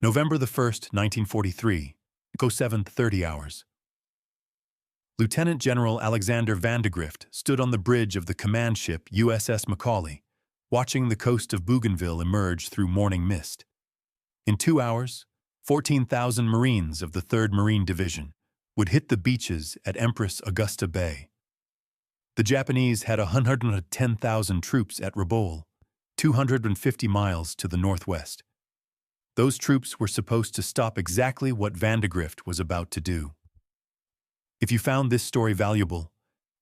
November the 1st, 1943, 07:30 hours. Lieutenant General Alexander Vandegrift stood on the bridge of the command ship USS Macaulay, watching the coast of Bougainville emerge through morning mist. In 2 hours, 14,000 Marines of the 3rd Marine Division would hit the beaches at Empress Augusta Bay. The Japanese had 110,000 troops at Rabaul, 250 miles to the northwest. Those troops were supposed to stop exactly what Vandegrift was about to do. If you found this story valuable,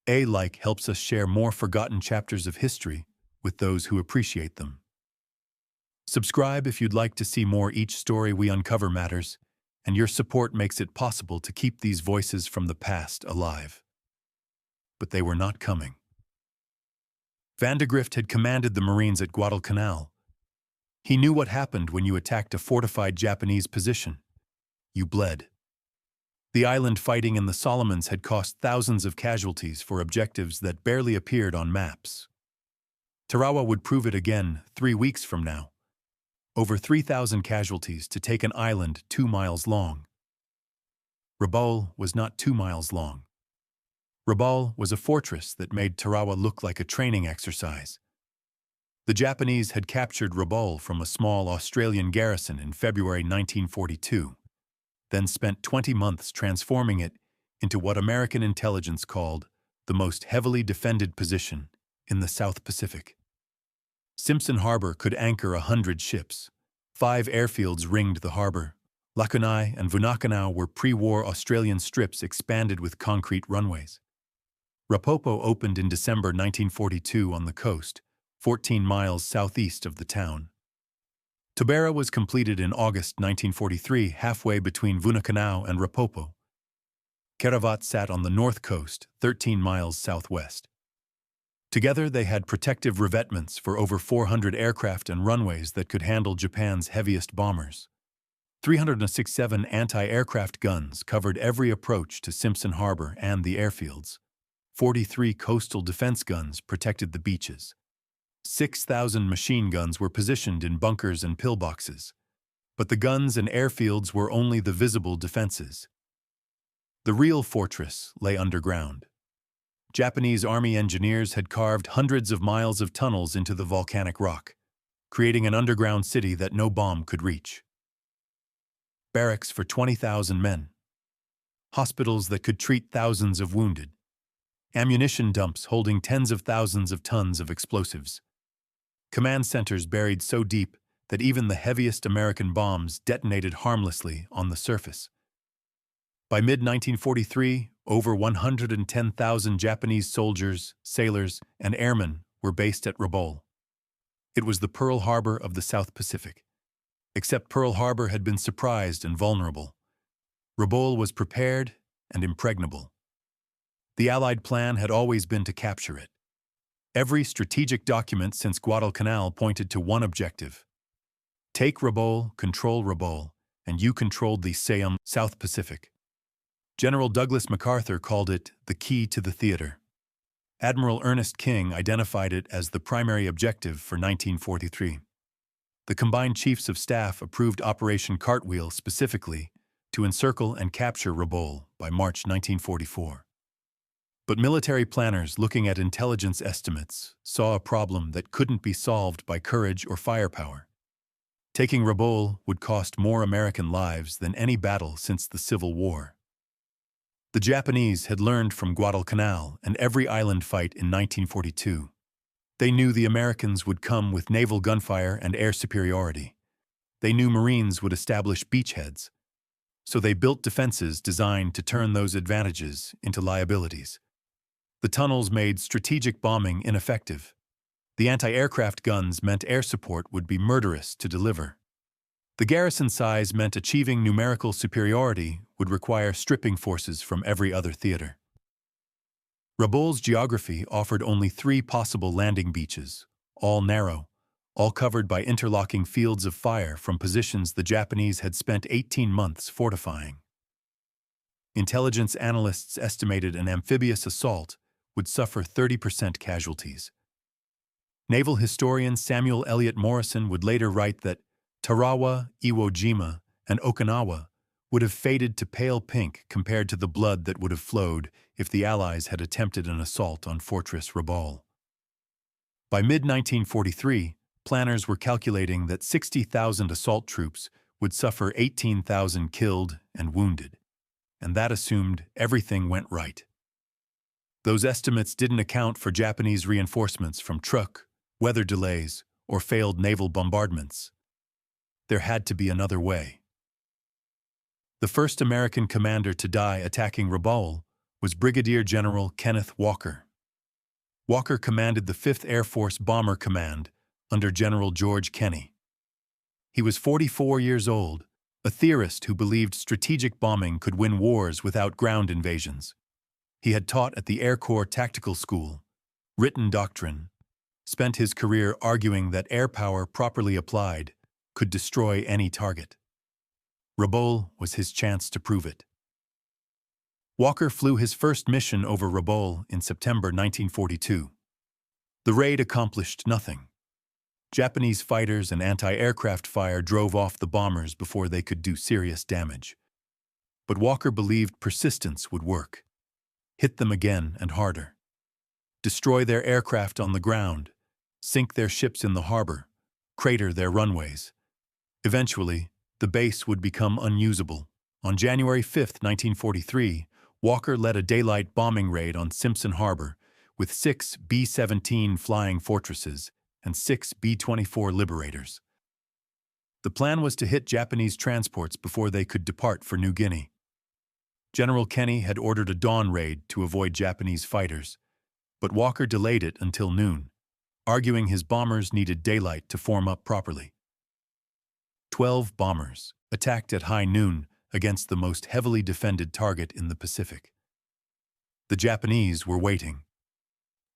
a like helps us share more forgotten chapters of history with those who appreciate them. Subscribe if you'd like to see more. Each story we uncover matters, and your support makes it possible to keep these voices from the past alive. But they were not coming. Vandegrift had commanded the Marines at Guadalcanal. He knew what happened when you attacked a fortified Japanese position. You bled. The island fighting in the Solomons had cost thousands of casualties for objectives that barely appeared on maps. Tarawa would prove it again 3 weeks from now. Over 3,000 casualties to take an island 2 miles long. Rabaul was not 2 miles long. Rabaul was a fortress that made Tarawa look like a training exercise. The Japanese had captured Rabaul from a small Australian garrison in February 1942, then spent 20 months transforming it into what American intelligence called the most heavily defended position in the South Pacific. Simpson Harbor could anchor 100 ships. 5 airfields ringed the harbor. Lakunai and Vunakanau were pre-war Australian strips expanded with concrete runways. Rapopo opened in December 1942 on the coast, 14 miles southeast of the town. Tobera was completed in August 1943, halfway between Vunakanau and Rapopo. Keravat sat on the north coast, 13 miles southwest. Together they had protective revetments for over 400 aircraft and runways that could handle Japan's heaviest bombers. 367 anti-aircraft guns covered every approach to Simpson Harbor and the airfields. 43 coastal defense guns protected the beaches. 6,000 machine guns were positioned in bunkers and pillboxes, but the guns and airfields were only the visible defenses. The real fortress lay underground. Japanese Army engineers had carved hundreds of miles of tunnels into the volcanic rock, creating an underground city that no bomb could reach. Barracks for 20,000 men. Hospitals that could treat thousands of wounded. Ammunition dumps holding tens of thousands of tons of explosives. Command centers buried so deep that even the heaviest American bombs detonated harmlessly on the surface. By mid-1943, over 110,000 Japanese soldiers, sailors, and airmen were based at Rabaul. It was the Pearl Harbor of the South Pacific. Except Pearl Harbor had been surprised and vulnerable. Rabaul was prepared and impregnable. The Allied plan had always been to capture it. Every strategic document since Guadalcanal pointed to one objective. Take Rabaul, control Rabaul, and you controlled the SAM South Pacific. General Douglas MacArthur called it the key to the theater. Admiral Ernest King identified it as the primary objective for 1943. The combined chiefs of staff approved Operation Cartwheel specifically to encircle and capture Rabaul by March 1944. But military planners looking at intelligence estimates saw a problem that couldn't be solved by courage or firepower. Taking Rabaul would cost more American lives than any battle since the Civil War. The Japanese had learned from Guadalcanal and every island fight in 1942. They knew the Americans would come with naval gunfire and air superiority. They knew Marines would establish beachheads. So they built defenses designed to turn those advantages into liabilities. The tunnels made strategic bombing ineffective. The anti-aircraft guns meant air support would be murderous to deliver. The garrison size meant achieving numerical superiority would require stripping forces from every other theater. Rabaul's geography offered only 3 possible landing beaches, all narrow, all covered by interlocking fields of fire from positions the Japanese had spent 18 months fortifying. Intelligence analysts estimated an amphibious assault would suffer 30% casualties. Naval historian Samuel Eliot Morison would later write that Tarawa, Iwo Jima, and Okinawa would have faded to pale pink compared to the blood that would have flowed if the Allies had attempted an assault on Fortress Rabaul. By mid-1943, planners were calculating that 60,000 assault troops would suffer 18,000 killed and wounded, and that assumed everything went right. Those estimates didn't account for Japanese reinforcements from Truk, weather delays, or failed naval bombardments. There had to be another way. The first American commander to die attacking Rabaul was Brigadier General Kenneth Walker. Walker commanded the 5th Air Force Bomber Command under General George Kenney. He was 44 years old, a theorist who believed strategic bombing could win wars without ground invasions. He had taught at the Air Corps Tactical School, written doctrine, spent his career arguing that air power properly applied could destroy any target. Rabaul was his chance to prove it. Walker flew his first mission over Rabaul in September 1942. The raid accomplished nothing. Japanese fighters and anti-aircraft fire drove off the bombers before they could do serious damage. But Walker believed persistence would work. Hit them again and harder. Destroy their aircraft on the ground, sink their ships in the harbor, crater their runways. Eventually, the base would become unusable. On January 5, 1943, Walker led a daylight bombing raid on Simpson Harbor with 6 B-17 Flying Fortresses and 6 B-24 Liberators. The plan was to hit Japanese transports before they could depart for New Guinea. General Kenney had ordered a dawn raid to avoid Japanese fighters, but Walker delayed it until noon, arguing his bombers needed daylight to form up properly. 12 bombers attacked at high noon against the most heavily defended target in the Pacific. The Japanese were waiting.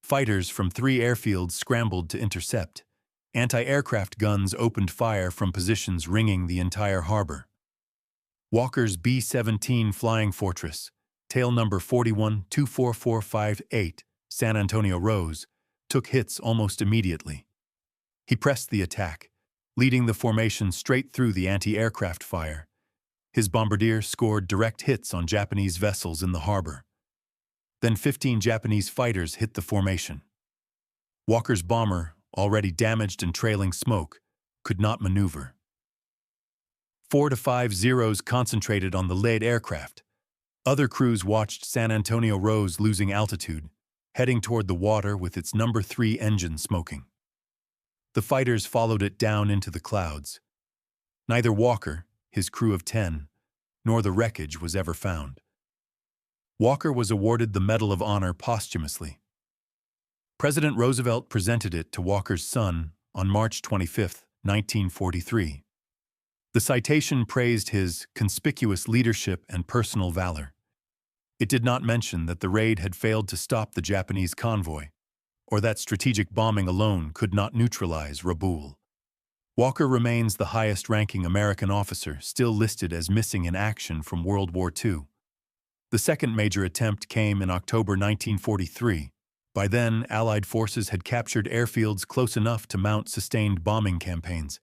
Fighters from 3 airfields scrambled to intercept. Anti-aircraft guns opened fire from positions ringing the entire harbor. Walker's B-17 Flying Fortress, tail number 41-24458, San Antonio Rose, took hits almost immediately. He pressed the attack, leading the formation straight through the anti-aircraft fire. His bombardier scored direct hits on Japanese vessels in the harbor. Then 15 Japanese fighters hit the formation. Walker's bomber, already damaged and trailing smoke, could not maneuver. 4 to 5 Zeros concentrated on the lead aircraft. Other crews watched San Antonio Rose losing altitude, heading toward the water with its number 3 engine smoking. The fighters followed it down into the clouds. Neither Walker, his crew of 10, nor the wreckage was ever found. Walker was awarded the Medal of Honor posthumously. President Roosevelt presented it to Walker's son on March 25, 1943. The citation praised his conspicuous leadership and personal valor. It did not mention that the raid had failed to stop the Japanese convoy, or that strategic bombing alone could not neutralize Rabaul. Walker remains the highest-ranking American officer still listed as missing in action from World War II. The second major attempt came in October 1943. By then, Allied forces had captured airfields close enough to mount sustained bombing campaigns.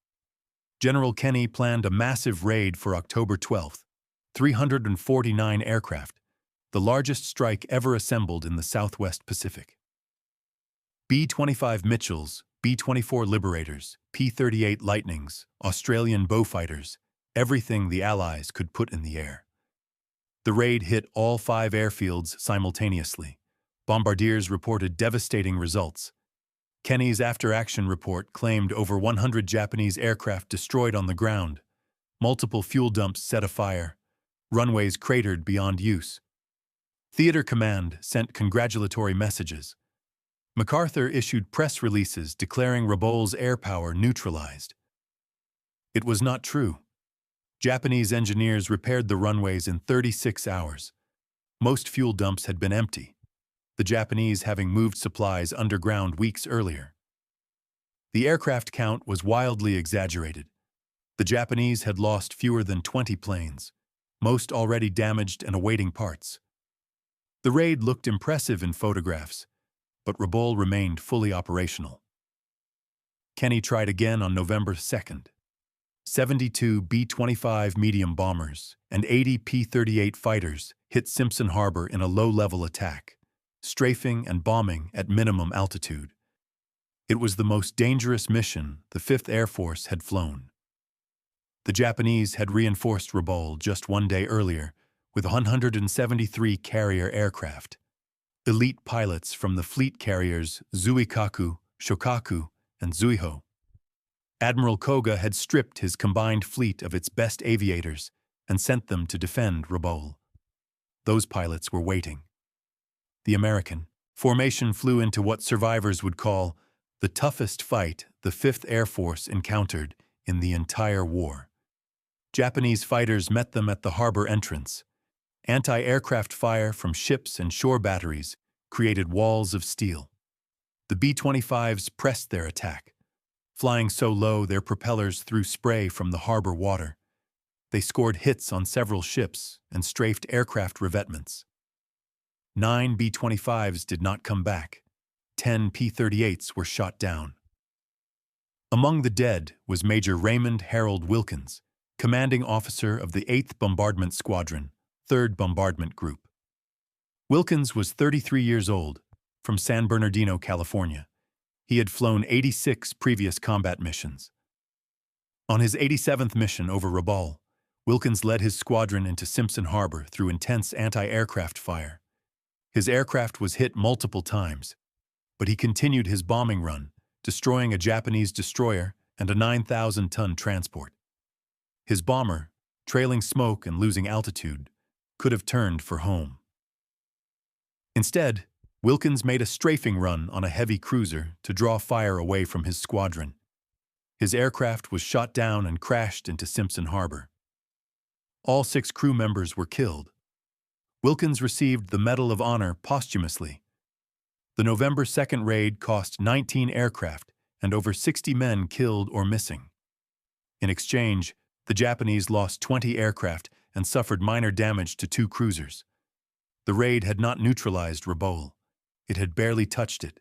General Kenney planned a massive raid for October 12, 349 aircraft, the largest strike ever assembled in the Southwest Pacific. B-25 Mitchells, B-24 Liberators, P-38 Lightnings, Australian Beaufighters, everything the Allies could put in the air. The raid hit all 5 airfields simultaneously. Bombardiers reported devastating results. Kenney's after-action report claimed over 100 Japanese aircraft destroyed on the ground, multiple fuel dumps set afire, runways cratered beyond use. Theater Command sent congratulatory messages. MacArthur issued press releases declaring Rabaul's air power neutralized. It was not true. Japanese engineers repaired the runways in 36 hours. Most fuel dumps had been empty, the Japanese having moved supplies underground weeks earlier. The aircraft count was wildly exaggerated. The Japanese had lost fewer than 20 planes, most already damaged and awaiting parts. The raid looked impressive in photographs, but Rabaul remained fully operational. Kenney tried again on November 2nd. 72 B-25 medium bombers and 80 P-38 fighters hit Simpson Harbor in a low-level attack, strafing and bombing at minimum altitude. It was the most dangerous mission the 5th Air Force had flown. The Japanese had reinforced Rabaul just one day earlier with 173 carrier aircraft. Elite pilots from the fleet carriers Zuikaku, Shokaku, and Zuiho. Admiral Koga had stripped his combined fleet of its best aviators and sent them to defend Rabaul. Those pilots were waiting. The American formation flew into what survivors would call the toughest fight the 5th Air Force encountered in the entire war. Japanese fighters met them at the harbor entrance. Anti-aircraft fire from ships and shore batteries created walls of steel. The B-25s pressed their attack, flying so low their propellers threw spray from the harbor water. They scored hits on several ships and strafed aircraft revetments. 9 B-25s did not come back. 10 P-38s were shot down. Among the dead was Major Raymond Harold Wilkins, commanding officer of the 8th Bombardment Squadron, 3rd Bombardment Group. Wilkins was 33 years old, from San Bernardino, California. He had flown 86 previous combat missions. On his 87th mission over Rabaul, Wilkins led his squadron into Simpson Harbor through intense anti-aircraft fire. His aircraft was hit multiple times, but he continued his bombing run, destroying a Japanese destroyer and a 9,000-ton transport. His bomber, trailing smoke and losing altitude, could have turned for home. Instead, Wilkins made a strafing run on a heavy cruiser to draw fire away from his squadron. His aircraft was shot down and crashed into Simpson Harbor. All 6 crew members were killed. Wilkins received the Medal of Honor posthumously. The November 2nd raid cost 19 aircraft and over 60 men killed or missing. In exchange, the Japanese lost 20 aircraft and suffered minor damage to 2 cruisers. The raid had not neutralized Rabaul. It had barely touched it.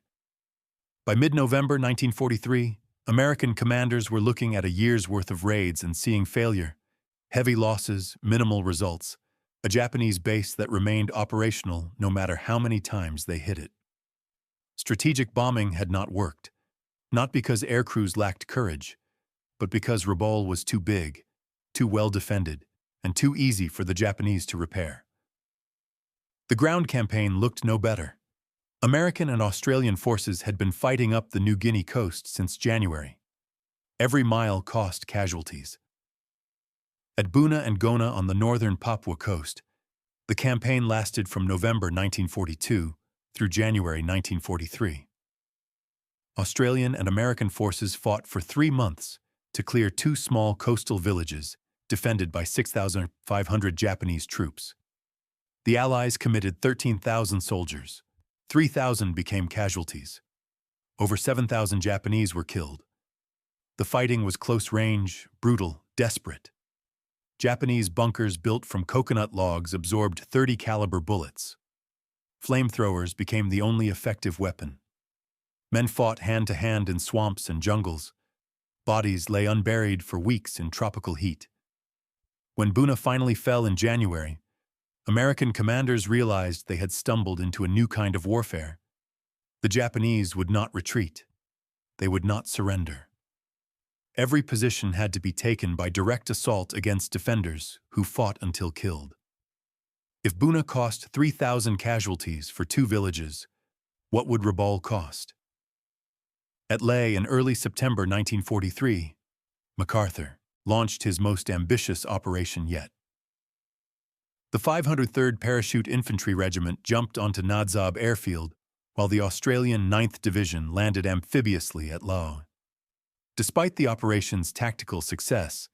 By mid-November 1943, American commanders were looking at a year's worth of raids and seeing failure, heavy losses, minimal results, a Japanese base that remained operational no matter how many times they hit it. Strategic bombing had not worked, not because aircrews lacked courage, but because Rabaul was too big, too well defended, and too easy for the Japanese to repair. The ground campaign looked no better. American and Australian forces had been fighting up the New Guinea coast since January. Every mile cost casualties. At Buna and Gona on the northern Papua coast, the campaign lasted from November 1942 through January 1943. Australian and American forces fought for 3 months to clear 2 small coastal villages defended by 6,500 Japanese troops. The Allies committed 13,000 soldiers. 3,000 became casualties. Over 7,000 Japanese were killed. The fighting was close range, brutal, desperate. Japanese bunkers built from coconut logs absorbed .30 caliber bullets. Flamethrowers became the only effective weapon. Men fought hand-to-hand in swamps and jungles. Bodies lay unburied for weeks in tropical heat. When Buna finally fell in January, American commanders realized they had stumbled into a new kind of warfare. The Japanese would not retreat. They would not surrender. Every position had to be taken by direct assault against defenders who fought until killed. If Buna cost 3,000 casualties for 2 villages, what would Rabaul cost? At Lae in early September 1943, MacArthur launched his most ambitious operation yet. The 503rd Parachute Infantry Regiment jumped onto Nadzab airfield while the Australian 9th Division landed amphibiously at Flaw. Despite the operation's tactical success,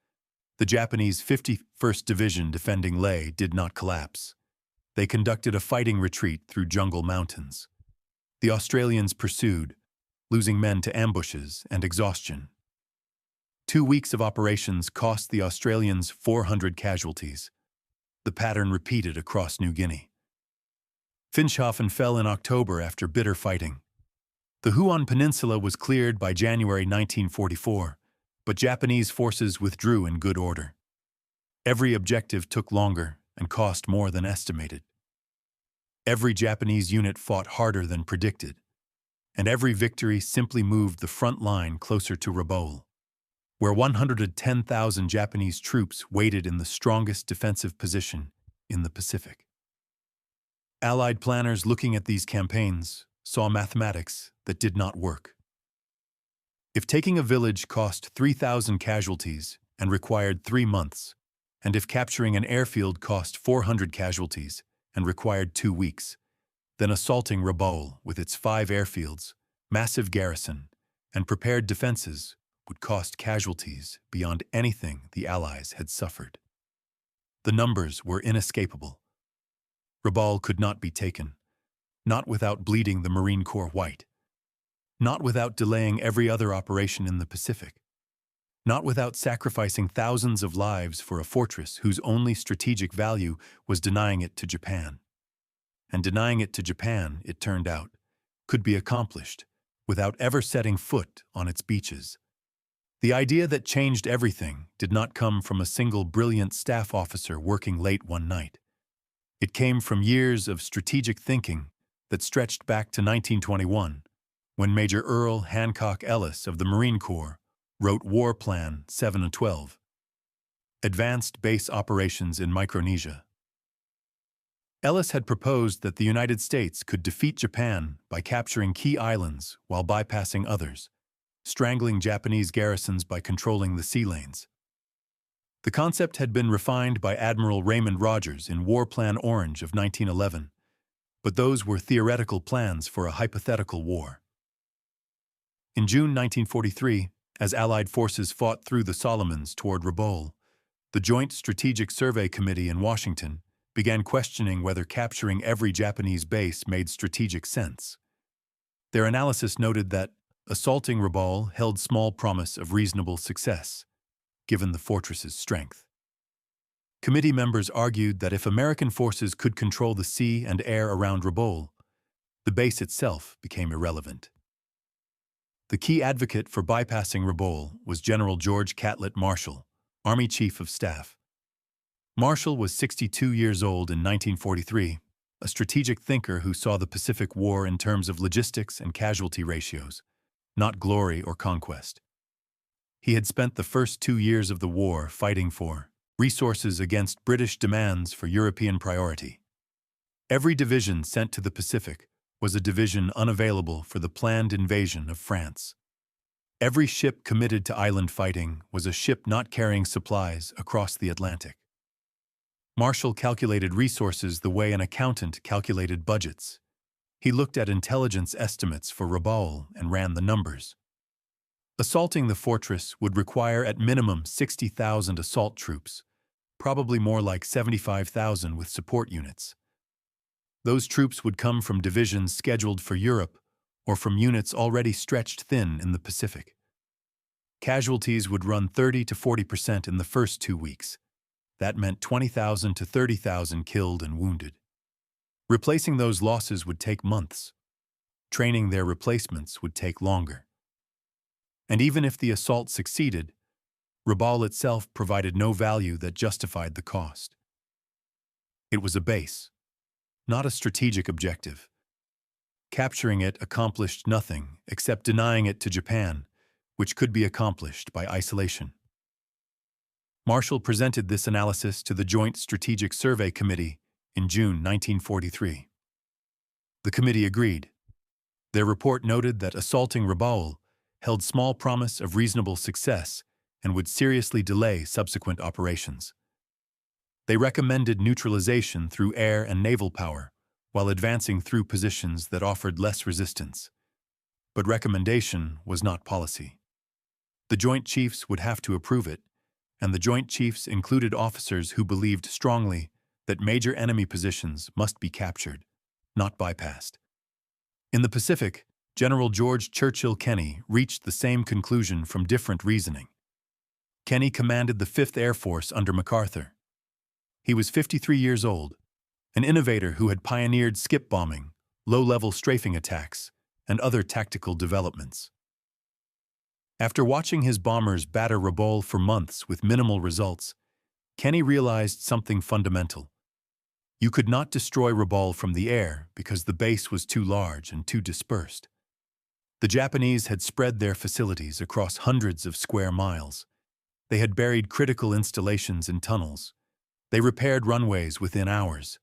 the Japanese 51st Division defending Lae did not collapse. They conducted a fighting retreat through jungle mountains. The Australians pursued, losing men to ambushes and exhaustion. 2 weeks of operations cost the Australians 400 casualties. The pattern repeated across New Guinea. Finschhafen fell in October after bitter fighting. The Huon Peninsula was cleared by January 1944, But Japanese forces withdrew in good order. Every objective took longer and cost more than estimated. Every Japanese unit fought harder than predicted, and every victory simply moved the front line closer to Rabaul, where 110,000 Japanese troops waited in the strongest defensive position in the Pacific. Allied planners looking at these campaigns saw mathematics that did not work. If taking a village cost 3,000 casualties and required 3 months, and if capturing an airfield cost 400 casualties and required 2 weeks, then assaulting Rabaul with its 5 airfields, massive garrison, and prepared defenses would cost casualties beyond anything the Allies had suffered. The numbers were inescapable. Rabaul could not be taken, not without bleeding the Marine Corps white, not without delaying every other operation in the Pacific, not without sacrificing thousands of lives for a fortress whose only strategic value was denying it to Japan. And denying it to Japan, it turned out, could be accomplished without ever setting foot on its beaches. The idea that changed everything did not come from a single brilliant staff officer working late one night. It came from years of strategic thinking that stretched back to 1921, when Major Earl Hancock Ellis of the Marine Corps wrote War Plan 7 and 12, Advanced Base Operations in Micronesia. Ellis had proposed that the United States could defeat Japan by capturing key islands while bypassing others, strangling Japanese garrisons by controlling the sea lanes. The concept had been refined by Admiral Raymond Rogers in War Plan Orange of 1911, but those were theoretical plans for a hypothetical war. In June 1943, as Allied forces fought through the Solomons toward Rabaul, the Joint Strategic Survey Committee in Washington began questioning whether capturing every Japanese base made strategic sense. Their analysis noted that assaulting Rabaul held small promise of reasonable success, given the fortress's strength. Committee members argued that if American forces could control the sea and air around Rabaul, the base itself became irrelevant. The key advocate for bypassing Rabaul was General George Catlett Marshall, Army Chief of Staff. Marshall was 62 years old in 1943, a strategic thinker who saw the Pacific War in terms of logistics and casualty ratios, not glory or conquest. He had spent the first 2 years of the war fighting for resources against British demands for European priority. Every division sent to the Pacific was a division unavailable for the planned invasion of France. Every ship committed to island fighting was a ship not carrying supplies across the Atlantic. Marshall calculated resources the way an accountant calculated budgets. He looked at intelligence estimates for Rabaul and ran the numbers. Assaulting the fortress would require at minimum 60,000 assault troops, probably more like 75,000 with support units. Those troops would come from divisions scheduled for Europe or from units already stretched thin in the Pacific. Casualties would run 30 to 40% in the first 2 weeks. That meant 20,000 to 30,000 killed and wounded. Replacing those losses would take months. Training their replacements would take longer. And even if the assault succeeded, Rabaul itself provided no value that justified the cost. It was a base, not a strategic objective. Capturing it accomplished nothing except denying it to Japan, which could be accomplished by isolation. Marshall presented this analysis to the Joint Strategic Survey Committee in June 1943. The committee agreed. Their report noted that assaulting Rabaul held small promise of reasonable success and would seriously delay subsequent operations. They recommended neutralization through air and naval power while advancing through positions that offered less resistance. But recommendation was not policy. The Joint Chiefs would have to approve it, and the Joint Chiefs included officers who believed strongly that major enemy positions must be captured, not bypassed. In the Pacific, General George Churchill Kenney reached the same conclusion from different reasoning. Kenney commanded the 5th Air Force under MacArthur. He was 53 years old, an innovator who had pioneered skip bombing, low-level strafing attacks, and other tactical developments. After watching his bombers batter Rabaul for months with minimal results, Kenney realized something fundamental. You could not destroy Rabaul from the air because the base was too large and too dispersed. The Japanese had spread their facilities across hundreds of square miles. They had buried critical installations in tunnels. They repaired runways within hours.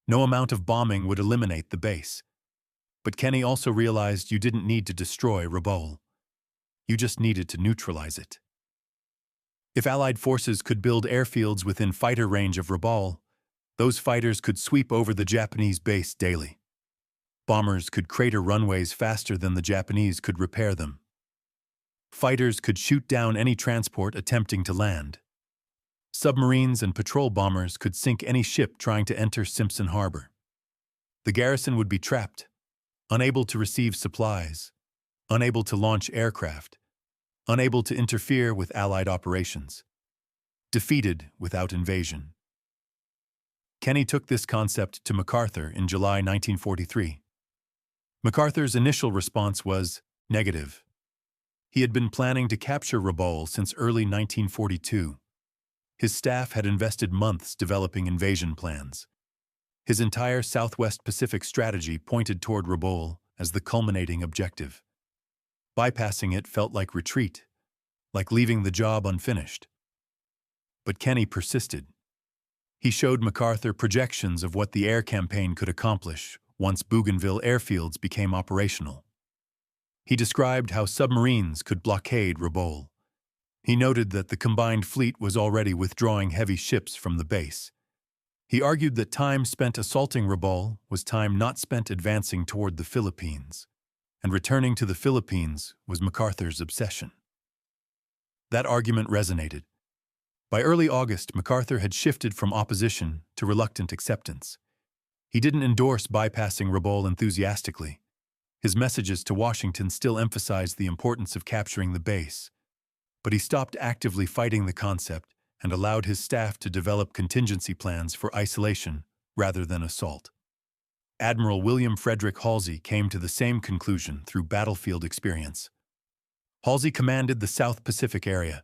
No amount of bombing would eliminate the base. But Kenney also realized you didn't need to destroy Rabaul. You just needed to neutralize it. If Allied forces could build airfields within fighter range of Rabaul, those fighters could sweep over the Japanese base daily. Bombers could crater runways faster than the Japanese could repair them. Fighters could shoot down any transport attempting to land. Submarines and patrol bombers could sink any ship trying to enter Simpson Harbor. The garrison would be trapped, unable to receive supplies, unable to launch aircraft, unable to interfere with Allied operations, defeated without invasion. Kenney took this concept to MacArthur in July 1943. MacArthur's initial response was negative. He had been planning to capture Rabaul since early 1942. His staff had invested months developing invasion plans. His entire Southwest Pacific strategy pointed toward Rabaul as the culminating objective. Bypassing it felt like retreat, like leaving the job unfinished. But Kenney persisted. He showed MacArthur projections of what the air campaign could accomplish once Bougainville airfields became operational. He described how submarines could blockade Rabaul. He noted that the combined fleet was already withdrawing heavy ships from the base. He argued that time spent assaulting Rabaul was time not spent advancing toward the Philippines, and returning to the Philippines was MacArthur's obsession. That argument resonated. By early August, MacArthur had shifted from opposition to reluctant acceptance. He didn't endorse bypassing Rabaul enthusiastically. His messages to Washington still emphasized the importance of capturing the base. But he stopped actively fighting the concept and allowed his staff to develop contingency plans for isolation rather than assault. Admiral William Halsey came to the same conclusion through battlefield experience. Halsey commanded the South Pacific area.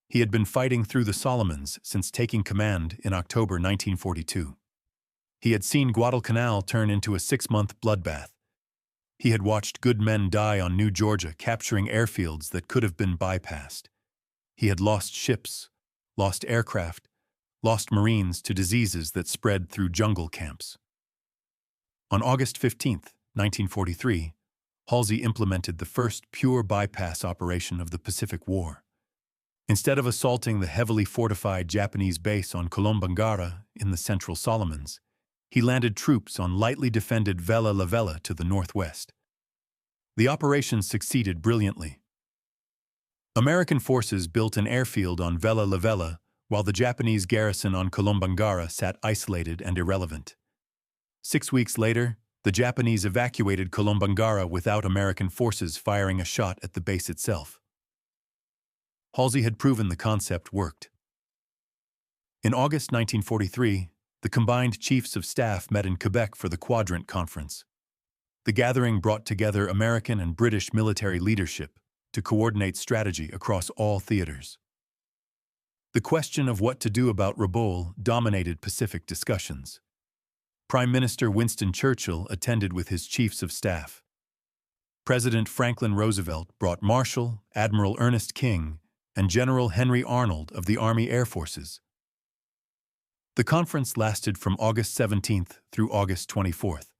He had been fighting through the Solomons since taking command in October 1942. He had seen Guadalcanal turn into a 6-month bloodbath. He had watched good men die on New Georgia capturing airfields that could have been bypassed. He had lost ships, lost aircraft, lost Marines to diseases that spread through jungle camps. On August 15, 1943, Halsey implemented the first pure bypass operation of the Pacific War. Instead of assaulting the heavily fortified Japanese base on Colombangara in the Central Solomons, he landed troops on lightly defended Vella La Vella to the northwest. The operation succeeded brilliantly. American forces built an airfield on Vella La Vella, while the Japanese garrison on Colombangara sat isolated and irrelevant. 6 weeks later, the Japanese evacuated Colombangara without American forces firing a shot at the base itself. Halsey had proven the concept worked. In August 1943, the combined chiefs of staff met in Quebec for the Quadrant Conference. The gathering brought together American and British military leadership to coordinate strategy across all theaters. The question of what to do about Rabaul dominated Pacific discussions. Prime Minister Winston Churchill attended with his chiefs of staff. President Franklin Roosevelt brought Marshal, Admiral Ernest King, and General Henry Arnold of the Army Air Forces. The conference lasted from August 17th through August 24th.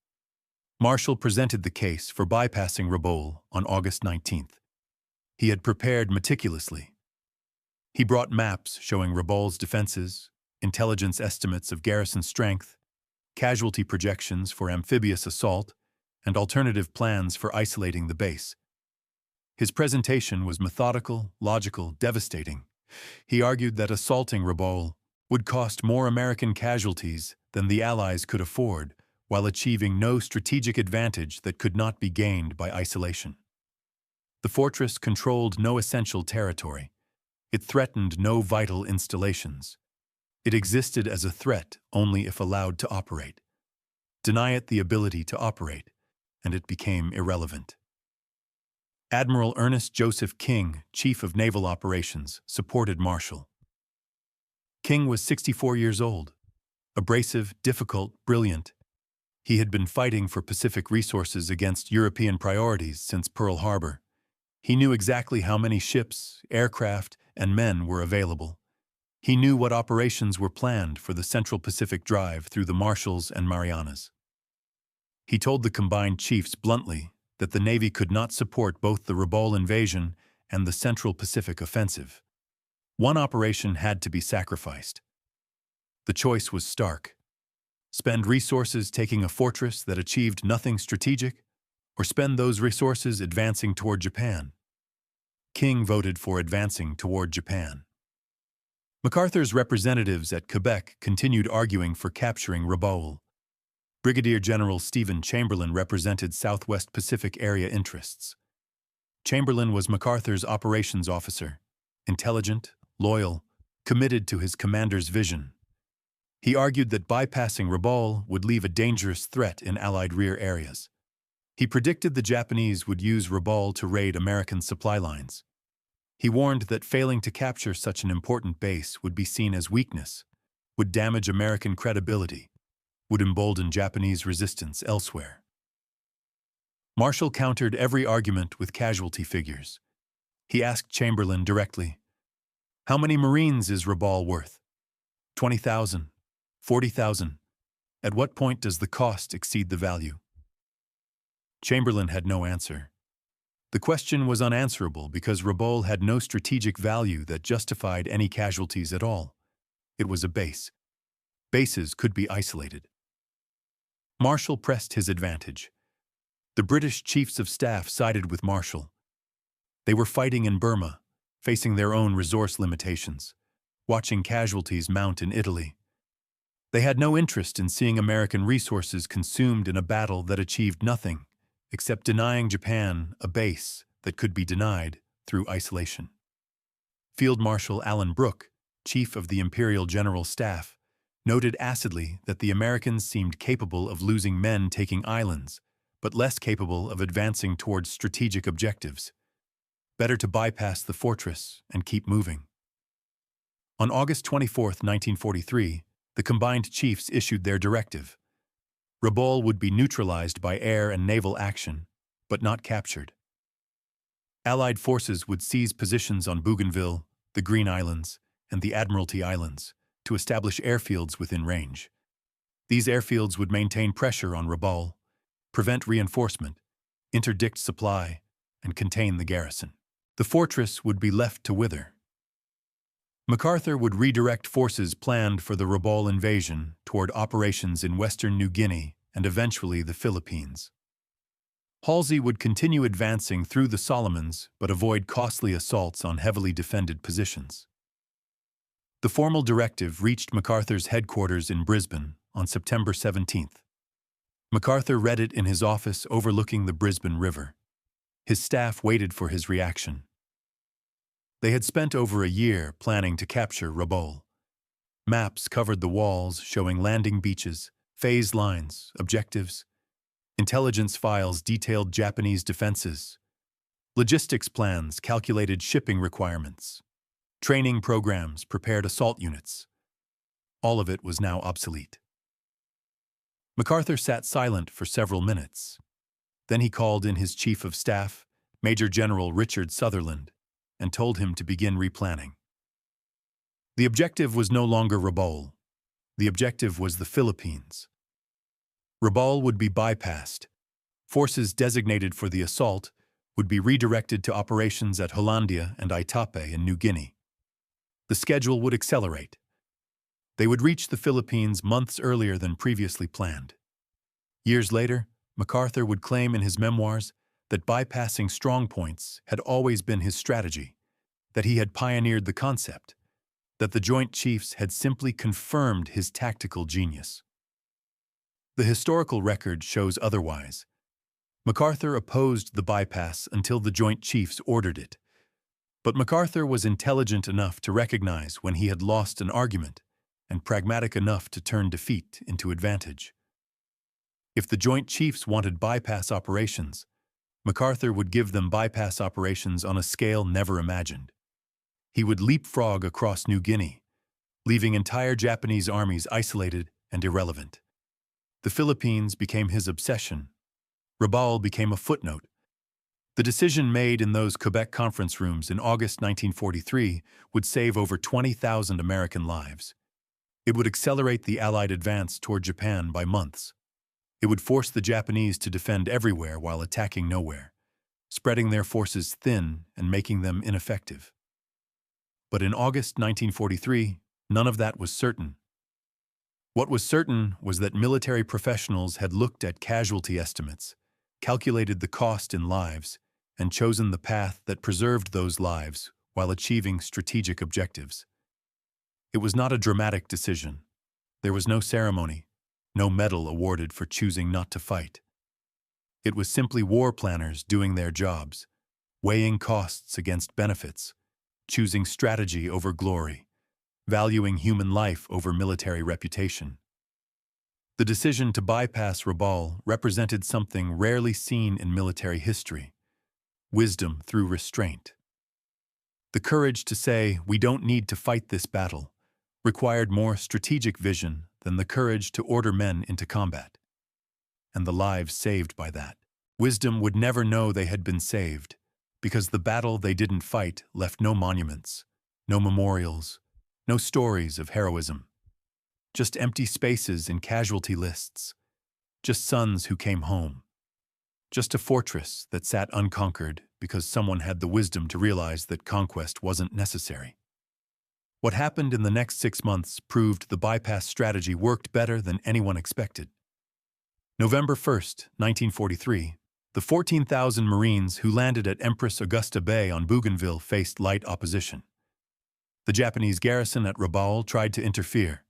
Marshall presented the case for bypassing Rabaul on August 19th. He had prepared meticulously. He brought maps showing Rabaul's defenses, intelligence estimates of garrison strength, casualty projections for amphibious assault, and alternative plans for isolating the base. His presentation was methodical, logical, devastating. He argued that assaulting Rabaul would cost more American casualties than the Allies could afford, while achieving no strategic advantage that could not be gained by isolation. The fortress controlled no essential territory. It threatened no vital installations. It existed as a threat only if allowed to operate. Deny it the ability to operate, and it became irrelevant. Admiral Ernest Joseph King, Chief of Naval Operations, supported Marshall. King was 64 years old. Abrasive, difficult, brilliant. He had been fighting for Pacific resources against European priorities since Pearl Harbor. He knew exactly how many ships, aircraft, and men were available. He knew what operations were planned for the Central Pacific Drive through the Marshalls and Marianas. He told the combined chiefs bluntly that the Navy could not support both the Rabaul invasion and the Central Pacific offensive. One operation had to be sacrificed. The choice was stark. Spend resources taking a fortress that achieved nothing strategic, or spend those resources advancing toward Japan. King voted for advancing toward Japan. MacArthur's representatives at Quebec continued arguing for capturing Rabaul. Brigadier General Stephen Chamberlain represented Southwest Pacific area interests. Chamberlain was MacArthur's operations officer, intelligent, loyal, committed to his commander's vision. He argued that bypassing Rabaul would leave a dangerous threat in Allied rear areas. He predicted the Japanese would use Rabaul to raid American supply lines. He warned that failing to capture such an important base would be seen as weakness, would damage American credibility, would embolden Japanese resistance elsewhere. Marshall countered every argument with casualty figures. He asked Chamberlain directly, "How many Marines is Rabaul worth? 20,000, 40,000. At what point does the cost exceed the value?" Chamberlain had no answer. The question was unanswerable because Rabaul had no strategic value that justified any casualties at all. It was a base. Bases could be isolated. Marshall pressed his advantage. The British chiefs of staff sided with Marshall. They were fighting in Burma, facing their own resource limitations, watching casualties mount in Italy. They had no interest in seeing American resources consumed in a battle that achieved nothing except denying Japan a base that could be denied through isolation. Field Marshal Alan Brooke, chief of the Imperial General Staff, noted acidly that the Americans seemed capable of losing men taking islands, but less capable of advancing towards strategic objectives. Better to bypass the fortress and keep moving. On August 24, 1943, the combined chiefs issued their directive. Rabaul would be neutralized by air and naval action, but not captured. Allied forces would seize positions on Bougainville, the Green Islands, and the Admiralty Islands to establish airfields within range. These airfields would maintain pressure on Rabaul, prevent reinforcement, interdict supply, and contain the garrison. The fortress would be left to wither. MacArthur would redirect forces planned for the Rabaul invasion toward operations in western New Guinea and eventually the Philippines. Halsey would continue advancing through the Solomons but avoid costly assaults on heavily defended positions. The formal directive reached MacArthur's headquarters in Brisbane on September 17th. MacArthur read it in his office overlooking the Brisbane River. His staff waited for his reaction. They had spent over a year planning to capture Rabaul. Maps covered the walls showing landing beaches, phase lines, objectives. Intelligence files detailed Japanese defenses. Logistics plans calculated shipping requirements. Training programs prepared assault units. All of it was now obsolete. MacArthur sat silent for several minutes. Then he called in his chief of staff, Major General Richard Sutherland, and told him to begin replanning. The objective was no longer Rabaul. The objective was the Philippines. Rabaul would be bypassed. Forces designated for the assault would be redirected to operations at Hollandia and Itape in New Guinea. The schedule would accelerate. They would reach the Philippines months earlier than previously planned. Years later, MacArthur would claim in his memoirs that bypassing strongpoints had always been his strategy, that he had pioneered the concept, that the Joint Chiefs had simply confirmed his tactical genius. The historical record shows otherwise. MacArthur opposed the bypass until the Joint Chiefs ordered it. But MacArthur was intelligent enough to recognize when he had lost an argument and pragmatic enough to turn defeat into advantage. If the Joint Chiefs wanted bypass operations, MacArthur would give them bypass operations on a scale never imagined. He would leapfrog across New Guinea, leaving entire Japanese armies isolated and irrelevant. The Philippines became his obsession. Rabaul became a footnote. The decision made in those Quebec conference rooms in August 1943 would save over 20,000 American lives. It would accelerate the Allied advance toward Japan by months. It would force the Japanese to defend everywhere while attacking nowhere, spreading their forces thin and making them ineffective. But in August 1943, none of that was certain. What was certain was that military professionals had looked at casualty estimates, calculated the cost in lives, and chosen the path that preserved those lives while achieving strategic objectives. It was not a dramatic decision. There was no ceremony, no medal awarded for choosing not to fight. It was simply war planners doing their jobs, weighing costs against benefits, choosing strategy over glory, valuing human life over military reputation. The decision to bypass Rabaul represented something rarely seen in military history: wisdom through restraint. The courage to say, "We don't need to fight this battle," required more strategic vision than the courage to order men into combat. And the lives saved by that. Wisdom would never know they had been saved, because the battle they didn't fight left no monuments, no memorials, no stories of heroism. Just empty spaces in casualty lists. Just sons who came home. Just a fortress that sat unconquered because someone had the wisdom to realize that conquest wasn't necessary. What happened in the next 6 months proved the bypass strategy worked better than anyone expected. November 1st, 1943, the 14,000 Marines who landed at Empress Augusta Bay on Bougainville faced light opposition. The Japanese garrison at Rabaul tried to interfere.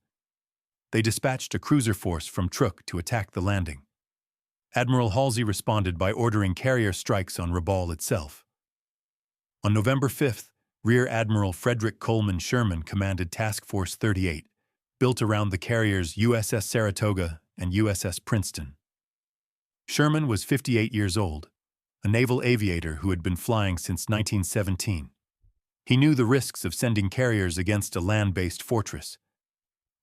They dispatched a cruiser force from Truk to attack the landing. Admiral Halsey responded by ordering carrier strikes on Rabaul itself. On November 5th, Rear Admiral Frederick Coleman Sherman commanded Task Force 38, built around the carriers USS Saratoga and USS Princeton. Sherman was 58 years old, a naval aviator who had been flying since 1917. He knew the risks of sending carriers against a land-based fortress.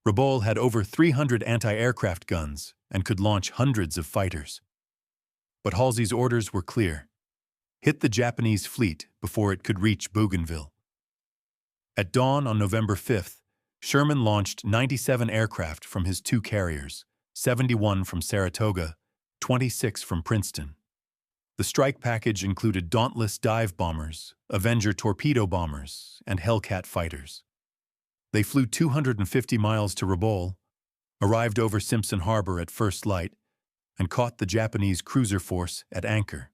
Rabaul had over 300 anti-aircraft guns and could launch hundreds of fighters. But Halsey's orders were clear: hit the Japanese fleet before it could reach Bougainville. At dawn on November 5th, Sherman launched 97 aircraft from his 2 carriers, 71 from Saratoga, 26 from Princeton. The strike package included Dauntless dive bombers, Avenger torpedo bombers, and Hellcat fighters. They flew 250 miles to Rabaul, arrived over Simpson Harbor at first light, and caught the Japanese cruiser force at anchor.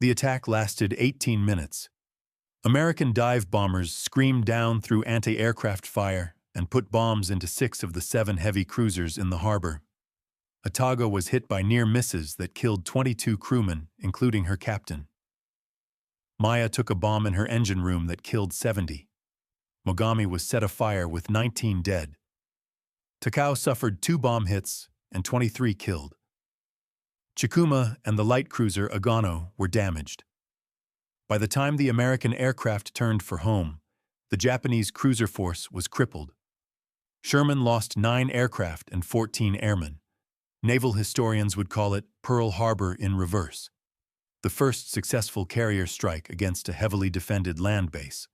The attack lasted 18 minutes. American dive bombers screamed down through anti-aircraft fire and put bombs into 6 of the 7 heavy cruisers in the harbor. Otago was hit by near misses that killed 22 crewmen, including her captain. Maya took a bomb in her engine room that killed 70. Mogami was set afire with 19 dead. Takao suffered 2 bomb hits and 23 killed. Chikuma and the light cruiser Agano were damaged. By the time the American aircraft turned for home, the Japanese cruiser force was crippled. Sherman lost 9 aircraft and 14 airmen. Naval historians would call it Pearl Harbor in reverse, the first successful carrier strike against a heavily defended land base.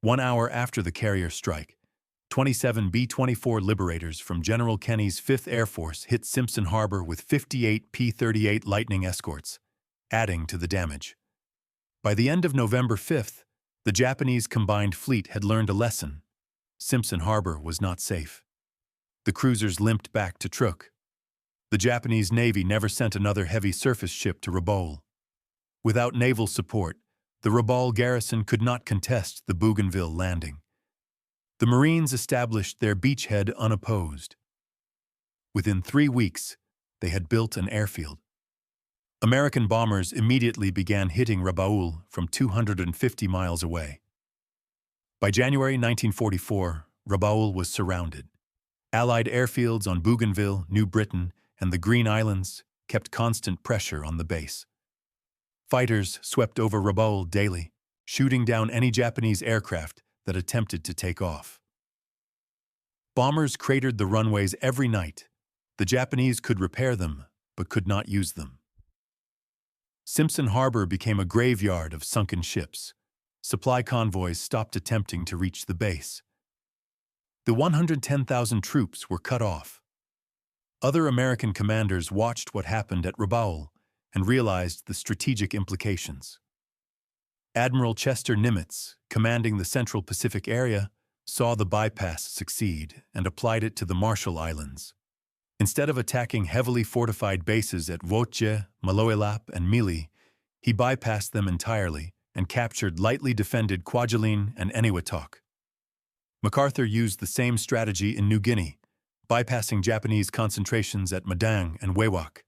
1 hour after the carrier strike, 27 B-24 Liberators from General Kenney's 5th Air Force hit Simpson Harbor with 58 P-38 Lightning escorts, adding to the damage. By the end of November 5th, the Japanese combined fleet had learned a lesson. Simpson Harbor was not safe. The cruisers limped back to Truk. The Japanese Navy never sent another heavy surface ship to Rabaul. Without naval support, the Rabaul garrison could not contest the Bougainville landing. The Marines established their beachhead unopposed. Within 3 weeks, they had built an airfield. American bombers immediately began hitting Rabaul from 250 miles away. By January 1944, Rabaul was surrounded. Allied airfields on Bougainville, New Britain, and the Green Islands kept constant pressure on the base. Fighters swept over Rabaul daily, shooting down any Japanese aircraft that attempted to take off. Bombers cratered the runways every night. The Japanese could repair them, but could not use them. Simpson Harbor became a graveyard of sunken ships. Supply convoys stopped attempting to reach the base. The 110,000 troops were cut off. Other American commanders watched what happened at Rabaul and realized the strategic implications. Admiral Chester Nimitz, commanding the Central Pacific area, saw the bypass succeed and applied it to the Marshall Islands. Instead of attacking heavily fortified bases at Woche, Maloelap, and Mili, he bypassed them entirely and captured lightly defended Kwajalein and Eniwetok. MacArthur used the same strategy in New Guinea, bypassing Japanese concentrations at Madang and Wewak,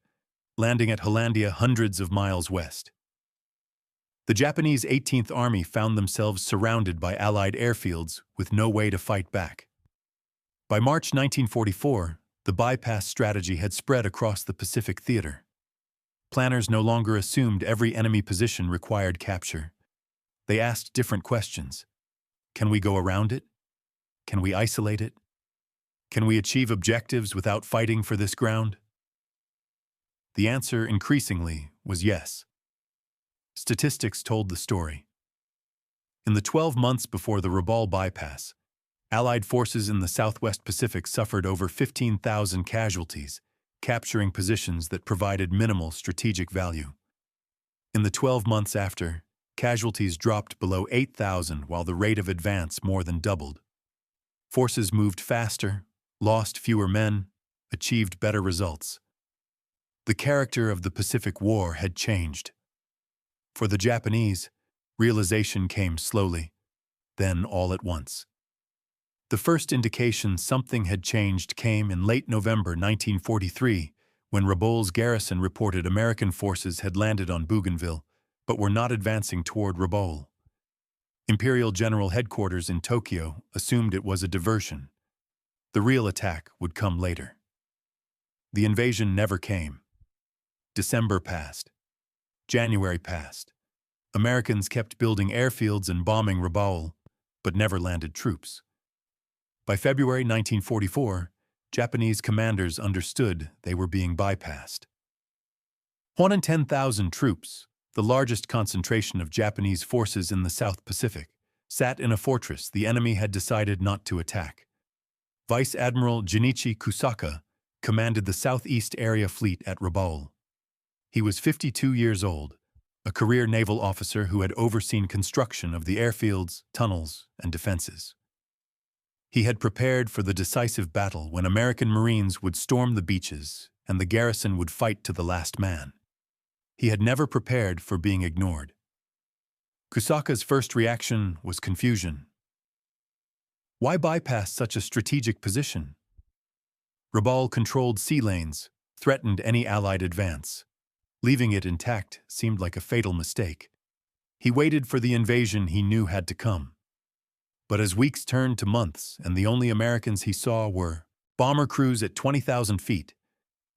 landing at Hollandia hundreds of miles west. The Japanese 18th Army found themselves surrounded by Allied airfields with no way to fight back. By March 1944, the bypass strategy had spread across the Pacific theater. Planners no longer assumed every enemy position required capture. They asked different questions. Can we go around it? Can we isolate it? Can we achieve objectives without fighting for this ground? The answer, increasingly, was yes. Statistics told the story. In the 12 months before the Rabaul bypass, Allied forces in the Southwest Pacific suffered over 15,000 casualties, capturing positions that provided minimal strategic value. In the 12 months after, casualties dropped below 8,000 while the rate of advance more than doubled. Forces moved faster, lost fewer men, achieved better results. The character of the Pacific War had changed. For the Japanese, realization came slowly, then all at once. The first indication something had changed came in late November 1943, when Rabaul's garrison reported American forces had landed on Bougainville, but were not advancing toward Rabaul. Imperial General Headquarters in Tokyo assumed it was a diversion. The real attack would come later. The invasion never came. December passed. January passed. Americans kept building airfields and bombing Rabaul, but never landed troops. By February 1944, Japanese commanders understood they were being bypassed. 110,000 troops, the largest concentration of Japanese forces in the South Pacific, sat in a fortress the enemy had decided not to attack. Vice Admiral Junichi Kusaka commanded the Southeast Area Fleet at Rabaul. He was 52 years old, a career naval officer who had overseen construction of the airfields, tunnels, and defenses. He had prepared for the decisive battle when American Marines would storm the beaches and the garrison would fight to the last man. He had never prepared for being ignored. Kusaka's first reaction was confusion. Why bypass such a strategic position? Rabaul controlled sea lanes, threatened any Allied advance. Leaving it intact seemed like a fatal mistake. He waited for the invasion he knew had to come. But as weeks turned to months and the only Americans he saw were bomber crews at 20,000 feet,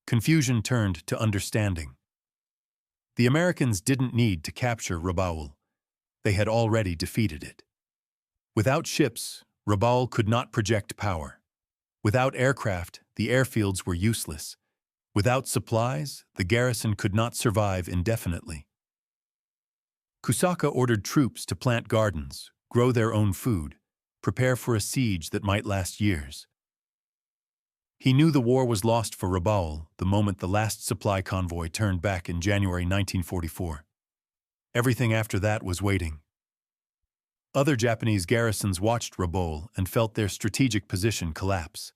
confusion turned to understanding. The Americans didn't need to capture Rabaul. They had already defeated it. Without ships, Rabaul could not project power. Without aircraft, the airfields were useless. Without supplies, the garrison could not survive indefinitely. Kusaka ordered troops to plant gardens, grow their own food, prepare for a siege that might last years. He knew the war was lost for Rabaul the moment the last supply convoy turned back in January 1944. Everything after that was waiting. Other Japanese garrisons watched Rabaul and felt their strategic position collapse.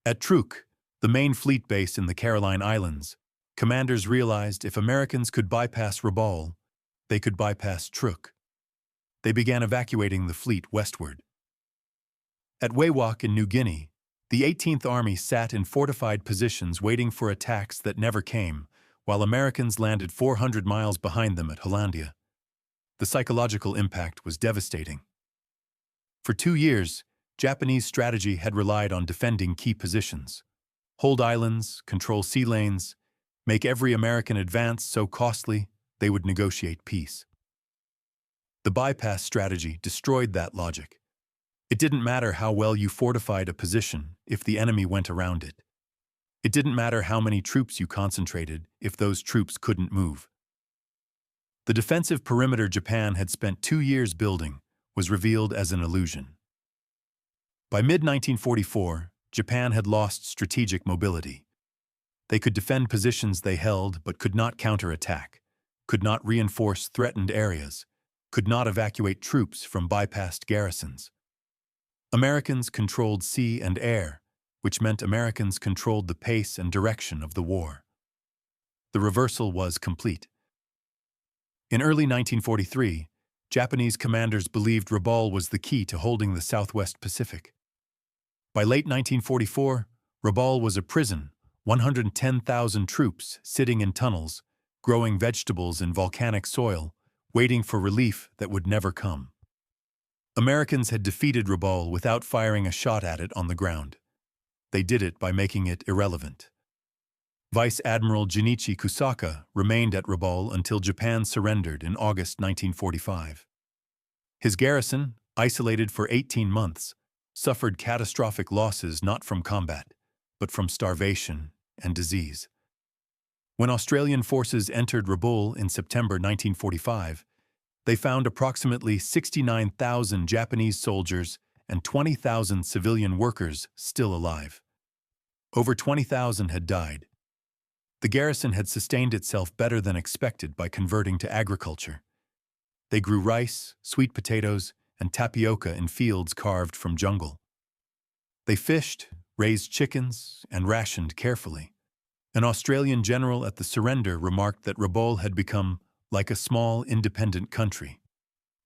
At Truk, the main fleet base in the Caroline Islands, commanders realized if Americans could bypass Rabaul, they could bypass Truk. They began evacuating the fleet westward. At Wewak in New Guinea, the 18th Army sat in fortified positions waiting for attacks that never came, while Americans landed 400 miles behind them at Hollandia. The psychological impact was devastating. For 2 years, Japanese strategy had relied on defending key positions. Hold islands, control sea lanes, make every American advance so costly, they would negotiate peace. The bypass strategy destroyed that logic. It didn't matter how well you fortified a position if the enemy went around it. It didn't matter how many troops you concentrated if those troops couldn't move. The defensive perimeter Japan had spent 2 years building was revealed as an illusion. By mid-1944, Japan had lost strategic mobility. They could defend positions they held but could not counterattack, could not reinforce threatened areas, could not evacuate troops from bypassed garrisons. Americans controlled sea and air, which meant Americans controlled the pace and direction of the war. The reversal was complete. In early 1943, Japanese commanders believed Rabaul was the key to holding the Southwest Pacific. By late 1944, Rabaul was a prison, 110,000 troops sitting in tunnels, growing vegetables in volcanic soil, waiting for relief that would never come. Americans had defeated Rabaul without firing a shot at it on the ground. They did it by making it irrelevant. Vice Admiral Junichi Kusaka remained at Rabaul until Japan surrendered in August 1945. His garrison, isolated for 18 months, suffered catastrophic losses not from combat, but from starvation and disease. When Australian forces entered Rabaul in September 1945, they found approximately 69,000 Japanese soldiers and 20,000 civilian workers still alive. Over 20,000 had died. The garrison had sustained itself better than expected by converting to agriculture. They grew rice, sweet potatoes, and tapioca in fields carved from jungle. They fished, raised chickens, and rationed carefully. An Australian general at the surrender remarked that Rabaul had become like a small, independent country.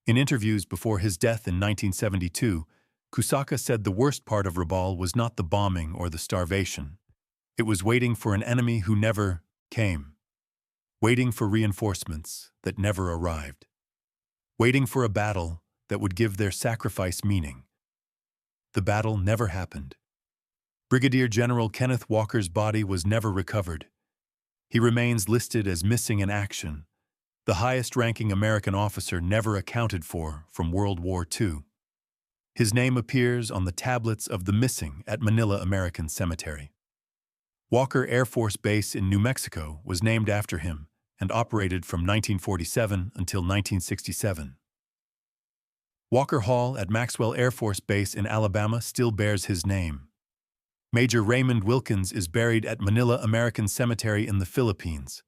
In interviews before his death in 1972, Kusaka said the worst part of Rabaul was not the bombing or the starvation. It was waiting for an enemy who never came. Waiting for reinforcements that never arrived. Waiting for a battle that would give their sacrifice meaning. The battle never happened. Brigadier General Kenneth Walker's body was never recovered. He remains listed as missing in action, the highest-ranking American officer never accounted for from World War II. His name appears on the tablets of the missing at Manila American Cemetery. Walker Air Force Base in New Mexico was named after him and operated from 1947 until 1967. Walker Hall at Maxwell Air Force Base in Alabama still bears his name. Major Raymond Wilkins is buried at Manila American Cemetery in the Philippines.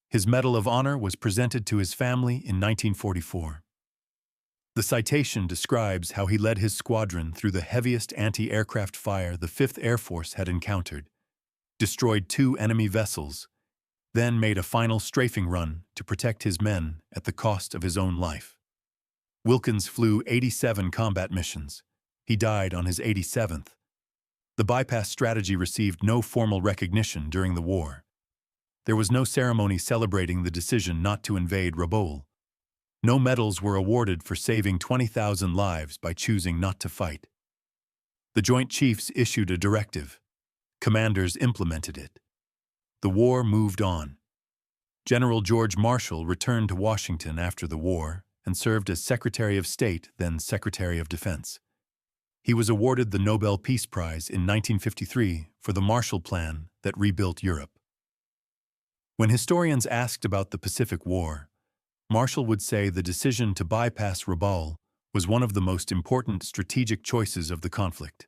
His Medal of Honor was presented to his family in 1944. The citation describes how he led his squadron through the heaviest anti-aircraft fire the 5th Air Force had encountered, destroyed 2 enemy vessels, then made a final strafing run to protect his men at the cost of his own life. Wilkins flew 87 combat missions. He died on his 87th. The bypass strategy received no formal recognition during the war. There was no ceremony celebrating the decision not to invade Rabaul. No medals were awarded for saving 20,000 lives by choosing not to fight. The Joint Chiefs issued a directive. Commanders implemented it. The war moved on. General George Marshall returned to Washington after the war and served as Secretary of State, then Secretary of Defense. He was awarded the Nobel Peace Prize in 1953 for the Marshall Plan that rebuilt Europe. When historians asked about the Pacific War, Marshall would say the decision to bypass Rabaul was one of the most important strategic choices of the conflict.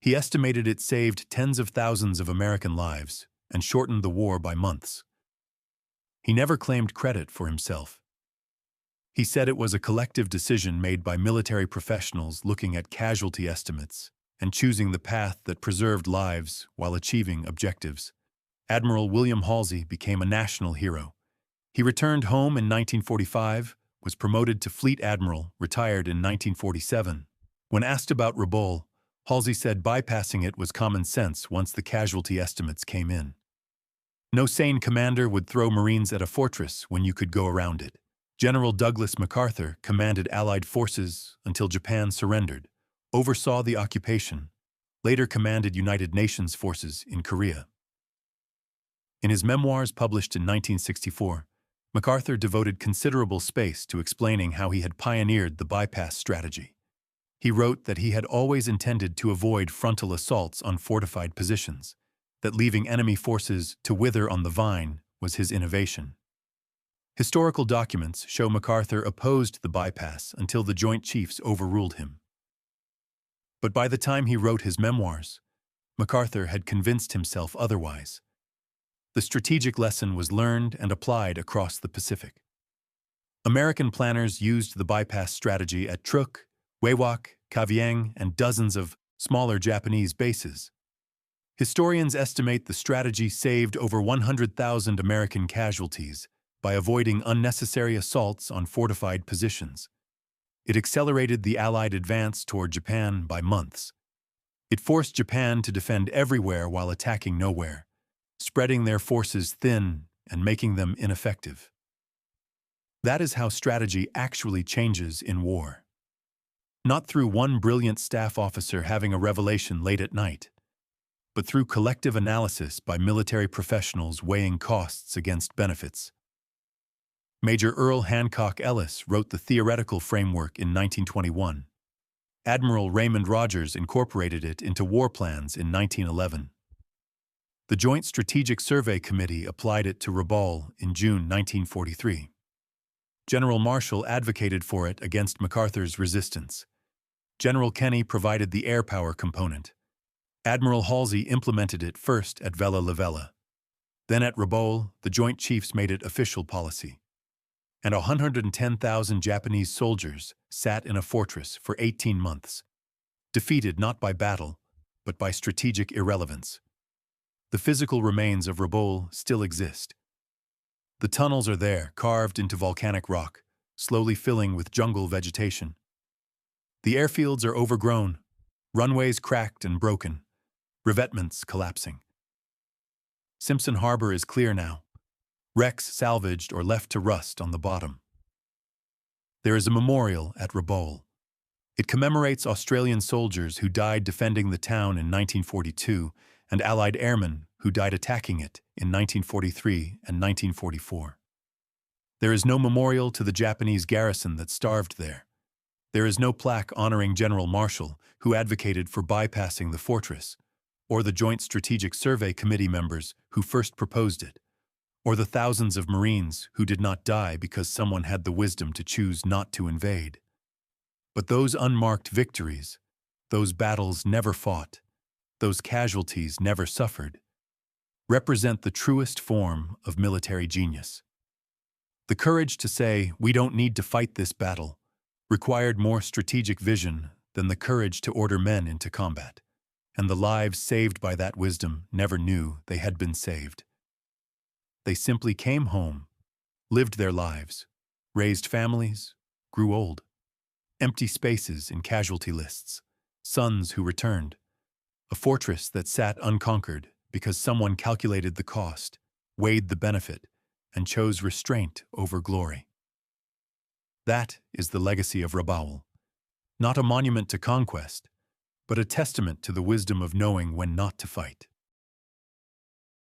He estimated it saved tens of thousands of American lives and shortened the war by months. He never claimed credit for himself. He said it was a collective decision made by military professionals looking at casualty estimates and choosing the path that preserved lives while achieving objectives. Admiral William Halsey became a national hero. He returned home in 1945, was promoted to Fleet Admiral, retired in 1947. When asked about Rabaul, Halsey said bypassing it was common sense once the casualty estimates came in. No sane commander would throw Marines at a fortress when you could go around it. General Douglas MacArthur commanded Allied forces until Japan surrendered, oversaw the occupation, later commanded United Nations forces in Korea. In his memoirs published in 1964, MacArthur devoted considerable space to explaining how he had pioneered the bypass strategy. He wrote that he had always intended to avoid frontal assaults on fortified positions, that leaving enemy forces to wither on the vine was his innovation. Historical documents show MacArthur opposed the bypass until the Joint Chiefs overruled him. But by the time he wrote his memoirs, MacArthur had convinced himself otherwise. The strategic lesson was learned and applied across the Pacific. American planners used the bypass strategy at Truk, Wewak, Kavieng, and dozens of smaller Japanese bases. Historians estimate the strategy saved over 100,000 American casualties by avoiding unnecessary assaults on fortified positions. It accelerated the Allied advance toward Japan by months. It forced Japan to defend everywhere while attacking nowhere, spreading their forces thin and making them ineffective. That is how strategy actually changes in war. Not through one brilliant staff officer having a revelation late at night, but through collective analysis by military professionals weighing costs against benefits. Major Earl Hancock Ellis wrote the theoretical framework in 1921. Admiral Raymond Rogers incorporated it into war plans in 1911. The Joint Strategic Survey Committee applied it to Rabaul in June 1943. General Marshall advocated for it against MacArthur's resistance. General Kenney provided the air power component. Admiral Halsey implemented it first at Vella Lavella. Then at Rabaul, the Joint Chiefs made it official policy. And 110,000 Japanese soldiers sat in a fortress for 18 months, defeated not by battle, but by strategic irrelevance. The physical remains of Rabaul still exist. The tunnels are there, carved into volcanic rock, slowly filling with jungle vegetation. The airfields are overgrown, runways cracked and broken, revetments collapsing. Simpson Harbor is clear now, wrecks salvaged or left to rust on the bottom. There is a memorial at Rabaul. It commemorates Australian soldiers who died defending the town in 1942 and Allied airmen who died attacking it in 1943 and 1944. There is no memorial to the Japanese garrison that starved there. There is no plaque honoring General Marshall, who advocated for bypassing the fortress, or the Joint Strategic Survey Committee members who first proposed it, or the thousands of Marines who did not die because someone had the wisdom to choose not to invade. But those unmarked victories, those battles never fought, those casualties never suffered, represent the truest form of military genius. The courage to say, "We don't need to fight this battle," required more strategic vision than the courage to order men into combat, and the lives saved by that wisdom never knew they had been saved. They simply came home, lived their lives, raised families, grew old. Empty spaces in casualty lists, sons who returned, a fortress that sat unconquered because someone calculated the cost, weighed the benefit, and chose restraint over glory. That is the legacy of Rabaul, not a monument to conquest, but a testament to the wisdom of knowing when not to fight.